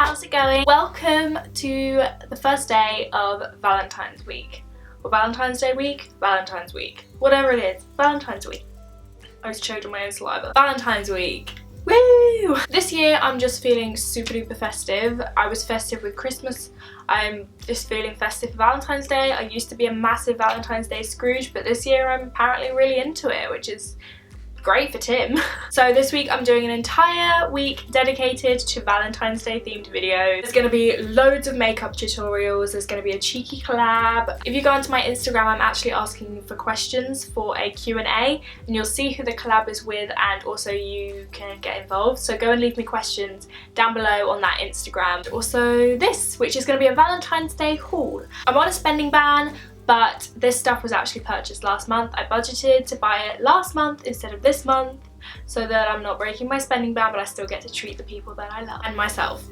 how's it going? Welcome to the first day of Valentine's week. Or Valentine's Day week? Valentine's week. Whatever it is. Valentine's week. I was choked on my own saliva. Valentine's week. Woo! This year I'm just feeling super duper festive. I was festive with Christmas. I'm just feeling festive for Valentine's Day. I used to be a massive Valentine's Day Scrooge, but this year I'm apparently really into it, which is great for Tim. So this week I'm doing an entire week dedicated to Valentine's Day themed videos. There's going to be loads of makeup tutorials, there's going to be a cheeky collab. If you go onto my Instagram, I'm actually asking for questions for a Q&A, and you'll see who the collab is with, and also you can get involved. So go and leave me questions down below on that Instagram. Also this, which is going to be a Valentine's Day haul. I'm on a spending ban, but this stuff was actually purchased last month. I budgeted to buy it last month instead of this month so that I'm not breaking my spending ban, but I still get to treat the people that I love. And myself,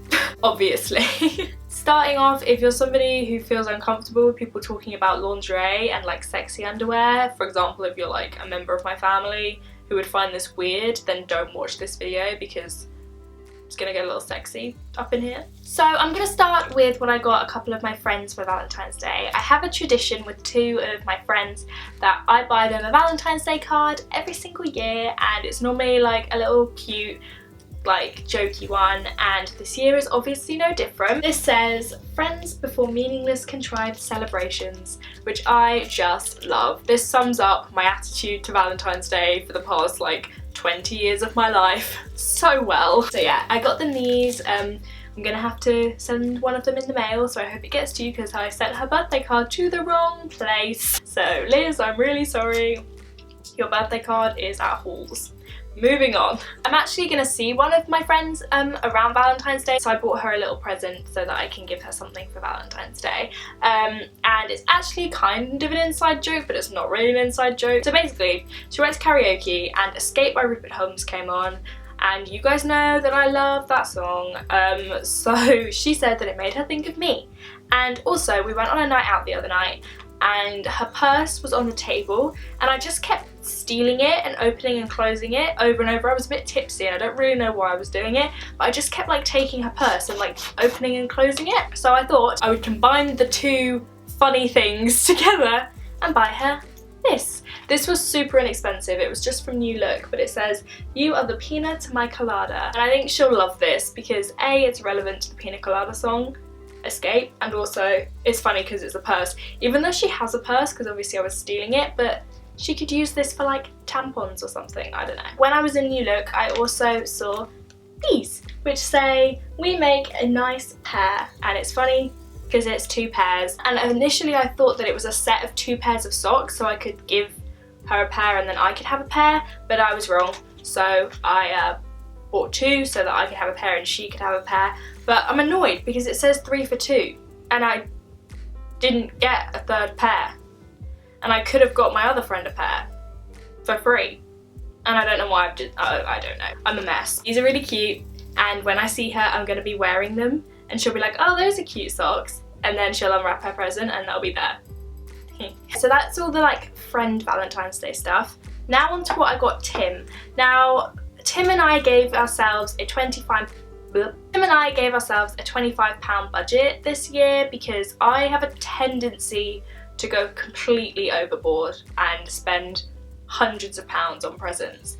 obviously. Starting off, if you're somebody who feels uncomfortable with people talking about lingerie and like sexy underwear, for example, if you're like a member of my family who would find this weird, then don't watch this video because it's gonna get a little sexy up in here. So I'm gonna start with what I got a couple of my friends for Valentine's Day. I have a tradition with two of my friends that I buy them a Valentine's Day card every single year, and it's normally like a little cute, like jokey one, and this year is obviously no different. This says, "Friends before meaningless contrived celebrations," which I just love. This sums up my attitude to Valentine's Day for the past like 20 years of my life so well. So yeah, I got them these. I'm gonna have to send one of them in the mail, so I hope it gets to you because I sent her birthday card to the wrong place. So Liz, I'm really sorry. Your birthday card is at Halls. Moving on. I'm actually gonna see one of my friends around Valentine's Day, so I bought her a little present so that I can give her something for Valentine's Day. And it's actually kind of an inside joke, but it's not really an inside joke. So basically, she went to karaoke and Escape by Rupert Holmes came on, and you guys know that I love that song. So she said that it made her think of me. And also, we went on a night out the other night, and her purse was on the table, and I just kept stealing it and opening and closing it over and over. I was a bit tipsy and I don't really know why I was doing it, but I just kept like taking her purse and like opening and closing it. So I thought I would combine the two funny things together and buy her this. This was super inexpensive. It was just from New Look, but it says, "You are the pina to my colada." And I think she'll love this because A, it's relevant to the pina colada song, Escape, and also it's funny because it's a purse. Even though she has a purse, because obviously I was stealing it, but she could use this for like tampons or something, I don't know. When I was in New Look, I also saw these, which say, "We make a nice pair," and it's funny because it's two pairs. And initially I thought that it was a set of two pairs of socks, so I could give her a pair and then I could have a pair, but I was wrong. So I bought two so that I could have a pair and she could have a pair. But I'm annoyed because it says 3 for 2 and I didn't get a third pair. And I could have got my other friend a pair for free. And I don't know why I don't know. I'm a mess. These are really cute, and when I see her I'm going to be wearing them and she'll be like, "Oh, those are cute socks," and then she'll unwrap her present and they'll be there. So that's all the like friend Valentine's Day stuff. Now on to what I got Tim. Now Tim and I gave ourselves a £25 budget this year because I have a tendency to go completely overboard and spend hundreds of pounds on presents.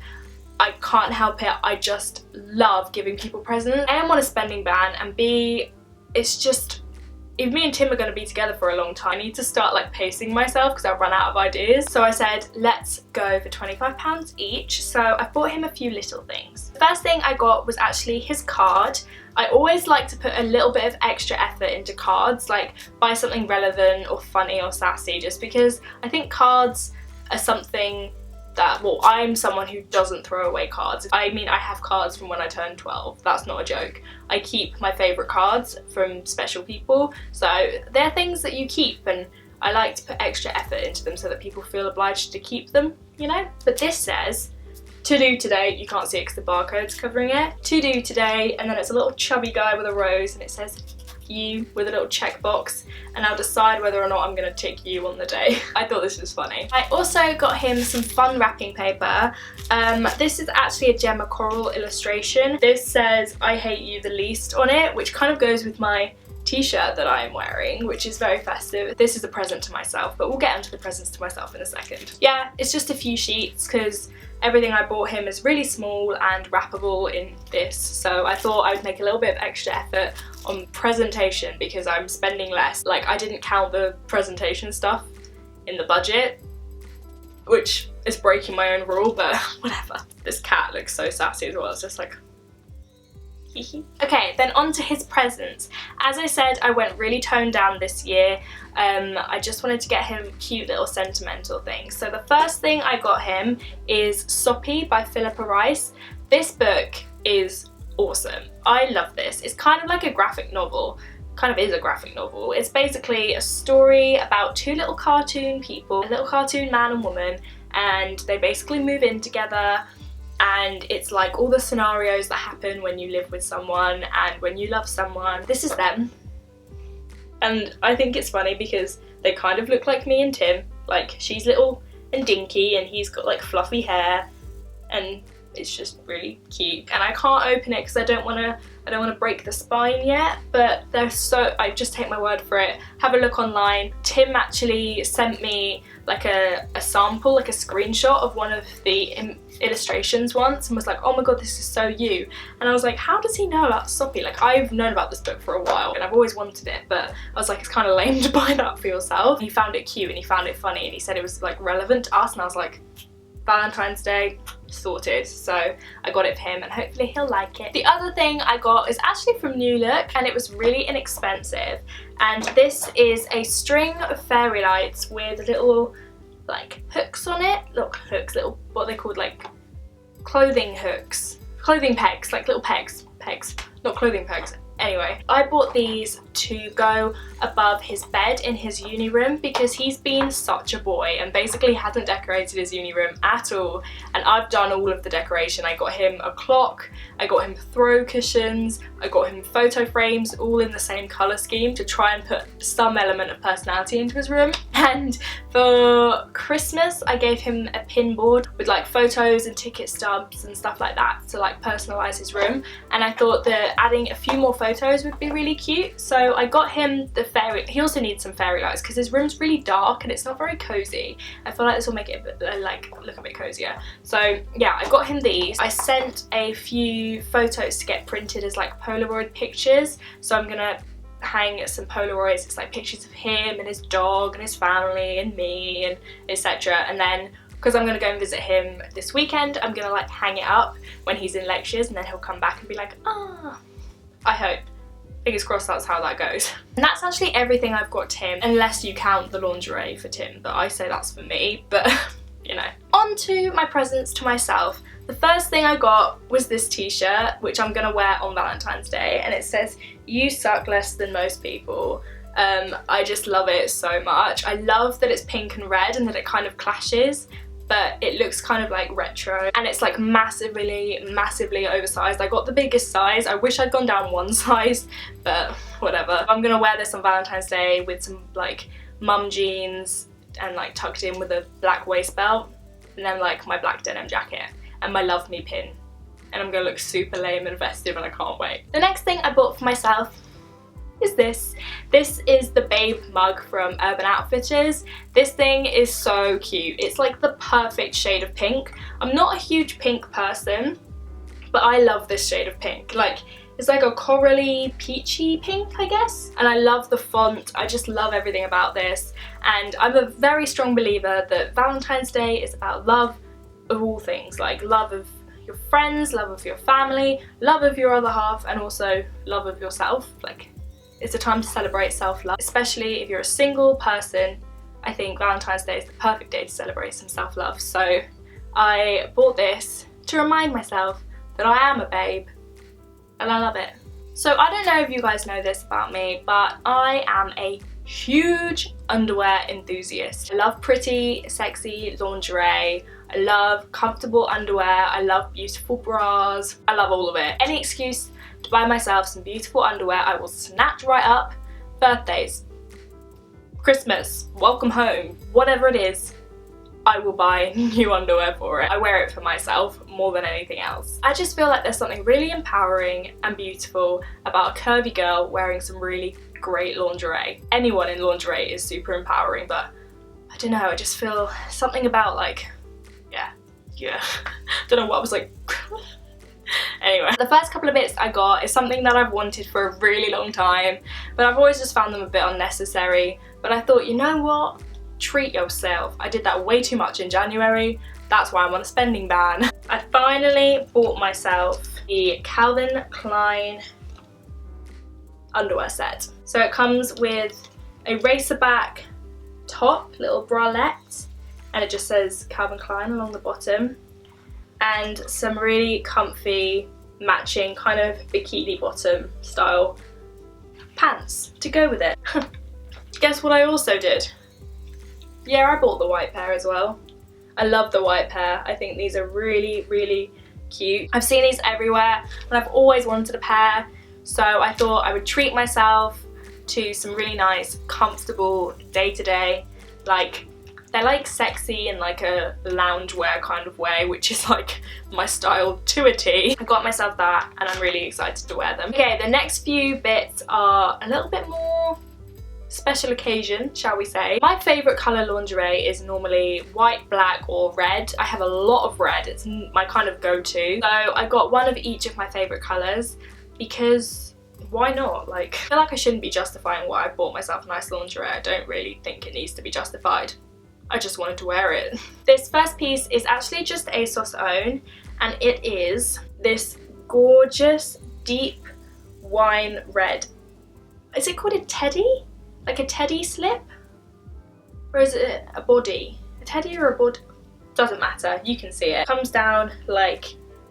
I can't help it, I just love giving people presents. A, I'm on a spending ban, and B, it's just, if me and Tim are going to be together for a long time, I need to start like pacing myself because I've run out of ideas. So I said, let's go for £25 each. So I bought him a few little things. The first thing I got was actually his card. I always like to put a little bit of extra effort into cards, like buy something relevant or funny or sassy, just because I think cards are something that, well, I'm someone who doesn't throw away cards. I mean, I have cards from when I turned 12, that's not a joke. I keep my favourite cards from special people, so they're things that you keep, and I like to put extra effort into them so that people feel obliged to keep them, you know? But this says, "To do today," you can't see it because the barcode's covering it, "To do today," and then it's a little chubby guy with a rose and it says, "You," with a little checkbox, and I'll decide whether or not I'm going to tick you on the day. I thought this was funny. I also got him some fun wrapping paper. This is actually a Gemma Coral illustration. This says "I hate you the least" on it, which kind of goes with my t-shirt that I am wearing, which is very festive. This is a present to myself, but we'll get into the presents to myself in a second. Yeah, it's just a few sheets because everything I bought him is really small and wrappable in this, so I thought I would make a little bit of extra effort on presentation because I'm spending less. Like, I didn't count the presentation stuff in the budget, which is breaking my own rule, but whatever. This cat looks so sassy as well. It's just like, okay, then on to his presents. As I said, I went really toned down this year. I just wanted to get him cute little sentimental things. So the first thing I got him is Soppy by Philippa Rice. This book is awesome. I love this. It's kind of like a graphic novel. Kind of is a graphic novel. It's basically a story about two little cartoon people, a little cartoon man and woman, and they basically move in together. And it's like all the scenarios that happen when you live with someone and when you love someone. This is them. And I think it's funny because they kind of look like me and Tim. Like, she's little and dinky and he's got like fluffy hair, and it's just really cute. And I can't open it because I don't want to break the spine yet, but they're so, I just take my word for it. Have a look online. Tim actually sent me like a sample, like a screenshot of one of the illustrations once, and was like, oh my god, this is so you. And I was like, how does he know about Soppy? Like, I've known about this book for a while and I've always wanted it, but I was like, it's kind of lame to buy that for yourself. He found it cute and he found it funny and he said it was like relevant to us, and I was like, Valentine's Day, sorted. So I got it for him and hopefully he'll like it. The other thing I got is actually from New Look, and it was really inexpensive, and this is a string of fairy lights with little like hooks on it. Look, hooks, little, what are they called, like clothing hooks, clothing pegs, like little pegs, not clothing pegs. Anyway, I bought these to go above his bed in his uni room because he's been such a boy and basically hasn't decorated his uni room at all, and I've done all of the decoration. I got him a clock, I got him throw cushions, I got him photo frames, all in the same colour scheme to try and put some element of personality into his room. And for Christmas I gave him a pin board with like photos and ticket stubs and stuff like that to like personalise his room, and I thought that adding a few more photos would be really cute. So I got him the fairy, he also needs some fairy lights because his room's really dark and it's not very cozy. I feel like this will make it a bit, like look a bit cozier. So yeah, I got him these. I sent a few photos to get printed as like Polaroid pictures, so I'm gonna hang some Polaroids. It's like pictures of him and his dog and his family and me and etc. And then because I'm gonna go and visit him this weekend, I'm gonna like hang it up when he's in lectures, and then he'll come back and be like, ah. I hope. Fingers crossed that's how that goes. And that's actually everything I've got Tim, unless you count the lingerie for Tim, but I say that's for me, but you know. On to my presents to myself. The first thing I got was this t-shirt, which I'm gonna wear on Valentine's Day, and it says, "You suck less than most people." I just love it so much. I love that it's pink and red and that it kind of clashes, but it looks kind of like retro, and it's like massively oversized. I got the biggest size. I wish I'd gone down one size, but whatever. I'm gonna wear this on Valentine's Day with some like mum jeans and like tucked in with a black waist belt, and then like my black denim jacket and my love me pin, and I'm gonna look super lame and festive, and I can't wait. The next thing I bought for myself is this. This is the Babe mug from Urban Outfitters. This thing is so cute. It's like the perfect shade of pink. I'm not a huge pink person, but I love this shade of pink. Like, it's like a corally peachy pink, I guess. And I love the font. I just love everything about this. And I'm a very strong believer that Valentine's Day is about love of all things. Like love of your friends, love of your family, love of your other half, and also love of yourself. Like, it's a time to celebrate self-love, especially if you're a single person. I think Valentine's Day is the perfect day to celebrate some self-love. So I bought this to remind myself that I am a babe, and I love it. So I don't know if you guys know this about me, but I am a huge underwear enthusiast. I love pretty, sexy lingerie. I love comfortable underwear. I love beautiful bras. I love all of it. Any excuse to buy myself some beautiful underwear, I will snatch right up. Birthdays, Christmas, welcome home, whatever it is, I will buy new underwear for it. I wear it for myself more than anything else. I just feel like there's something really empowering and beautiful about a curvy girl wearing some really great lingerie. Anyone in lingerie is super empowering, but I don't know, I just feel something about like, yeah. Don't know what I was like. Anyway, the first couple of bits I got is something that I've wanted for a really long time, but I've always just found them a bit unnecessary. But I thought, you know what? Treat yourself. I did that way too much in January. That's why I'm on a spending ban. I finally bought myself the Calvin Klein underwear set. So it comes with a racerback top, little bralette, and it just says Calvin Klein along the bottom, and some really comfy matching kind of bikini bottom style pants to go with it. Guess what I also did? Yeah, I bought the white pair as well. I love the white pair. I think these are really, really cute. I've seen these everywhere and I've always wanted a pair, so I thought I would treat myself to some really nice, comfortable day-to-day, like they're like sexy in like a loungewear kind of way, which is like my style to a T. I got myself that and I'm really excited to wear them. Okay, the next few bits are a little bit more special occasion, shall we say. My favourite colour lingerie is normally white, black or red. I have a lot of red, it's my kind of go-to. So I got one of each of my favourite colours because why not? Like, I feel like I shouldn't be justifying why I bought myself nice lingerie. I don't really think it needs to be justified. I just wanted to wear it. This first piece is actually just ASOS own, and it is this gorgeous deep wine red. Is it called a teddy? Like a teddy slip? Or is it a body? A teddy or a body? Doesn't matter, you can see it. Comes down like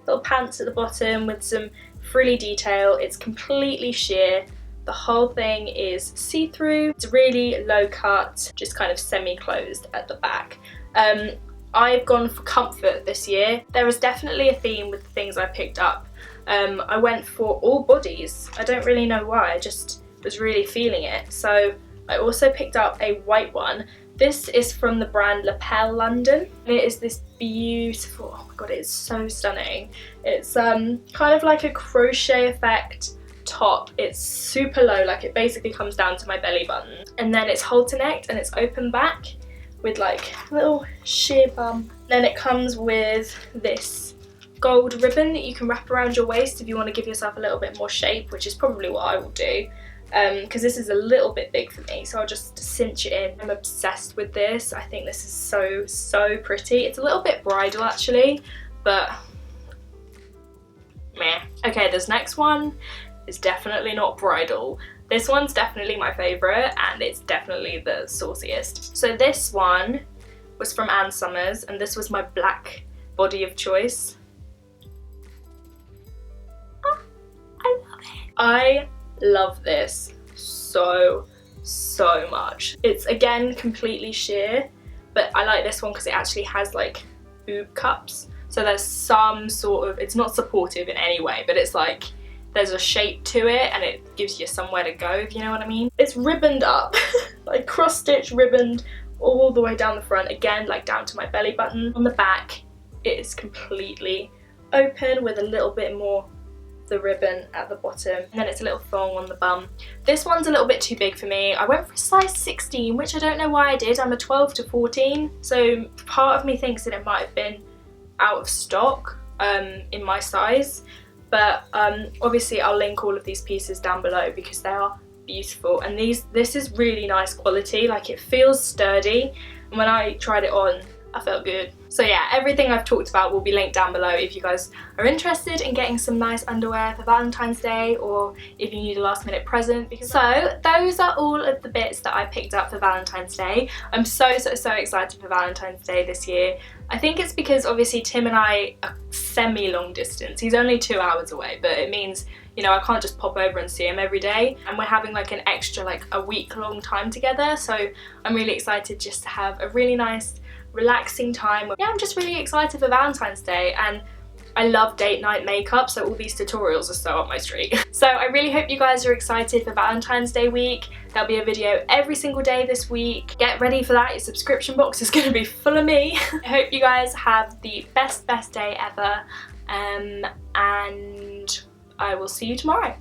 little pants at the bottom with some frilly detail. It's completely sheer. The whole thing is see-through. It's really low cut, just kind of semi-closed at the back. I've gone for comfort this year. There is definitely a theme with the things I picked up. I went for all bodies. I don't really know why, I just was really feeling it. So I also picked up a white one. This is from the brand Lapel London. It is this beautiful, oh my god, it is so stunning. It's kind of like a crochet effect top. It's super low, like it basically comes down to my belly button, and then it's halter necked and it's open back with like a little sheer bum. Then it comes with this gold ribbon that you can wrap around your waist if you want to give yourself a little bit more shape, which is probably what I will do, because this is a little bit big for me, so I'll just cinch it in. I'm obsessed with this. I think this is so pretty. It's a little bit bridal actually, but meh. Okay, this next one is definitely not bridal. This one's definitely my favourite and it's definitely the sauciest. So this one was from Ann Summers and this was my black body of choice. Oh, I love it. I love this so much. It's again completely sheer, but I like this one because it actually has like boob cups. So there's some sort of, it's not supportive in any way, but it's like there's a shape to it and it gives you somewhere to go, if you know what I mean. It's ribboned up, like cross stitch ribboned all the way down the front, again like down to my belly button. On the back it is completely open with a little bit more of the ribbon at the bottom, and then it's a little thong on the bum. This one's a little bit too big for me. I went for a size 16, which I don't know why I did. I'm a 12 to 14, so part of me thinks that it might have been out of stock in my size. But obviously I'll link all of these pieces down below because they are beautiful, and this is really nice quality. Like it feels sturdy, and when I tried it on I felt good. So yeah, everything I've talked about will be linked down below if you guys are interested in getting some nice underwear for Valentine's Day, or if you need a last minute present. So those are all of the bits that I picked up for Valentine's Day. I'm so excited for Valentine's Day this year. I think it's because obviously Tim and I are semi-long distance. He's only 2 hours away, but it means, you know, I can't just pop over and see him every day, and we're having like an extra like a week-long time together, so I'm really excited just to have a really nice relaxing time. Yeah, I'm just really excited for Valentine's Day, and I love date night makeup, so all these tutorials are so up my street. So I really hope you guys are excited for Valentine's Day week. There'll be a video every single day this week. Get ready for that, your subscription box is going to be full of me. I hope you guys have the best day ever, and I will see you tomorrow.